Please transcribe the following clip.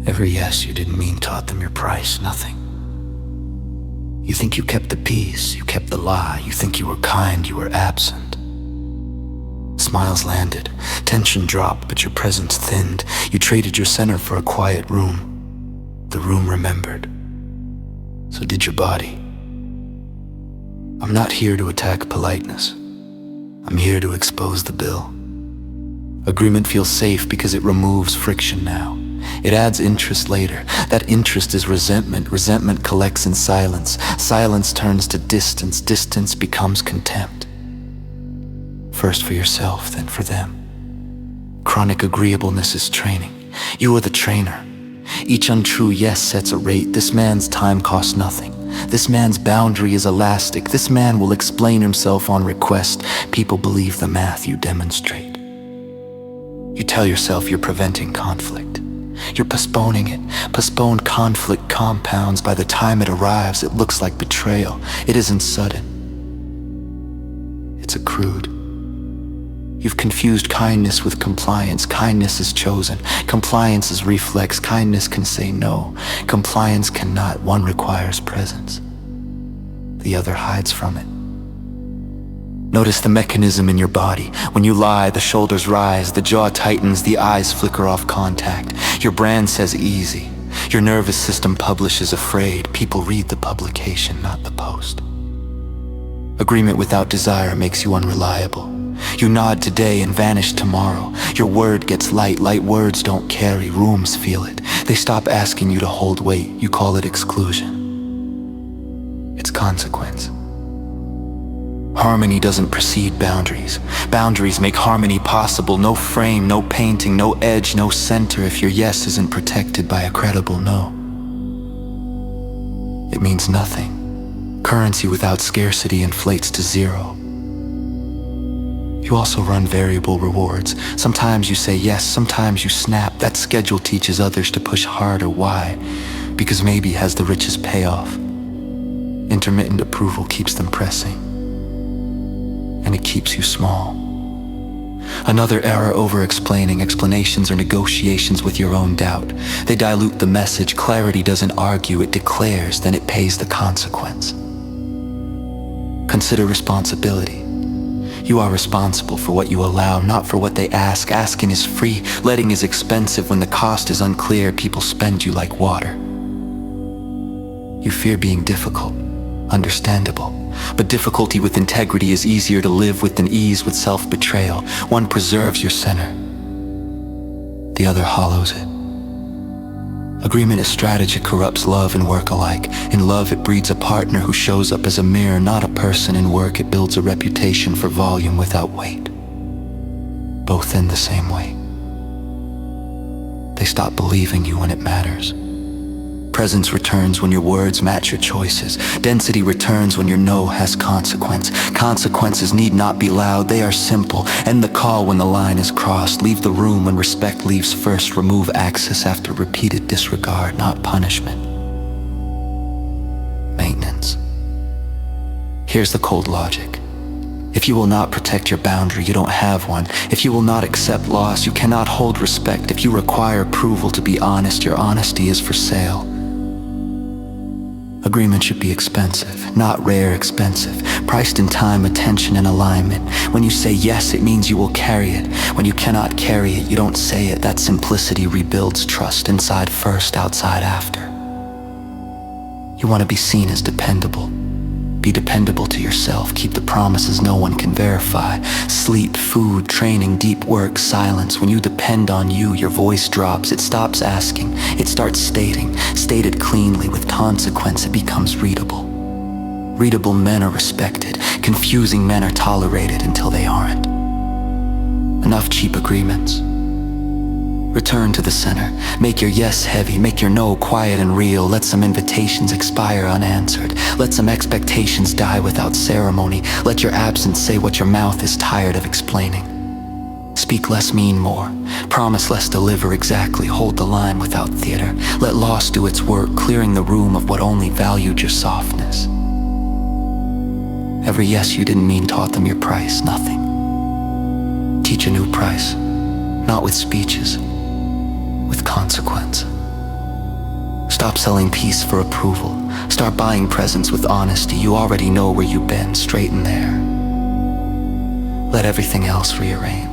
Every yes you didn't mean taught them your price, nothing. You think you kept the peace, you kept the lie, you think you were kind, you were absent. Smiles landed, tension dropped, but your presence thinned. You traded your center for a quiet room. The room remembered. So did your body. I'm not here to attack politeness. I'm here to expose the bill. Agreement feels safe because it removes friction now. It adds interest later. That interest is resentment. Resentment collects in silence. Silence turns to distance. Distance becomes contempt. First for yourself, then for them. Chronic agreeableness is training. You are the trainer. Each untrue yes sets a rate. This man's time costs nothing. This man's boundary is elastic. This man will explain himself on request. People believe the math you demonstrate. You tell yourself you're preventing conflict. You're postponing it. Postponed conflict compounds. By the time it arrives, it looks like betrayal. It isn't sudden. It's accrued. You've confused kindness with compliance. Kindness is chosen. Compliance is reflex. Kindness can say no. Compliance cannot. One requires presence. The other hides from it. Notice the mechanism in your body. When you lie, the shoulders rise, the jaw tightens, the eyes flicker off contact. Your brand says easy. Your nervous system publishes afraid. People read the publication, not the post. Agreement without desire makes you unreliable. You nod today and vanish tomorrow. Your word gets light. Light words don't carry. Rooms feel it. They stop asking you to hold weight. You call it exclusion. It's consequence. Harmony doesn't precede boundaries. Boundaries make harmony possible. No frame, no painting, no edge, no center if your yes isn't protected by a credible no. It means nothing. Currency without scarcity inflates to zero. You also run variable rewards. Sometimes you say yes, sometimes you snap. That schedule teaches others to push harder. Why? Because maybe has the richest payoff. Intermittent approval keeps them pressing. And it keeps you small. Another error over-explaining. Explanations are negotiations with your own doubt. They dilute the message. Clarity doesn't argue, it declares, then it pays the consequence. Consider responsibility. You are responsible for what you allow, not for what they ask. Asking is free, letting is expensive. When the cost is unclear, people spend you like water. You fear being difficult. Understandable. But difficulty with integrity is easier to live with than ease with self-betrayal. One preserves your center. The other hollows it. Agreement is strategy, corrupts love and work alike. In love, it breeds a partner who shows up as a mirror, not a person. In work, it builds a reputation for volume without weight. Both end the same way. They stop believing you when it matters. Presence returns when your words match your choices. Density returns when your no has consequence. Consequences need not be loud, they are simple. End the call when the line is crossed. Leave the room when respect leaves first. Remove access after repeated disregard, not punishment. Maintenance. Here's the cold logic. If you will not protect your boundary, you don't have one. If you will not accept loss, you cannot hold respect. If you require approval to be honest, your honesty is for sale. Agreement should be expensive, not rare, expensive. Priced in time, attention, and alignment. When you say yes, it means you will carry it. When you cannot carry it, you don't say it. That simplicity rebuilds trust, inside first, outside after. You want to be seen as dependable. Be dependable to yourself. Keep the promises no one can verify. Sleep, food, training, deep work, silence. When you depend on you, your voice drops. It stops asking. It starts stating. Stated cleanly with consequence, it becomes readable. Readable men are respected. Confusing men are tolerated until they aren't. Enough cheap agreements. Return to the center. Make your yes heavy, make your no quiet and real. Let some invitations expire unanswered. Let some expectations die without ceremony. Let your absence say what your mouth is tired of explaining. Speak less, mean more. Promise less, deliver exactly. Hold the line without theater. Let loss do its work, clearing the room of what only valued your softness. Every yes you didn't mean taught them your price, nothing. Teach a new price, not with speeches, with consequence. Stop selling peace for approval. Start buying presents with honesty. You already know where you've been, straight in there. Let everything else rearrange.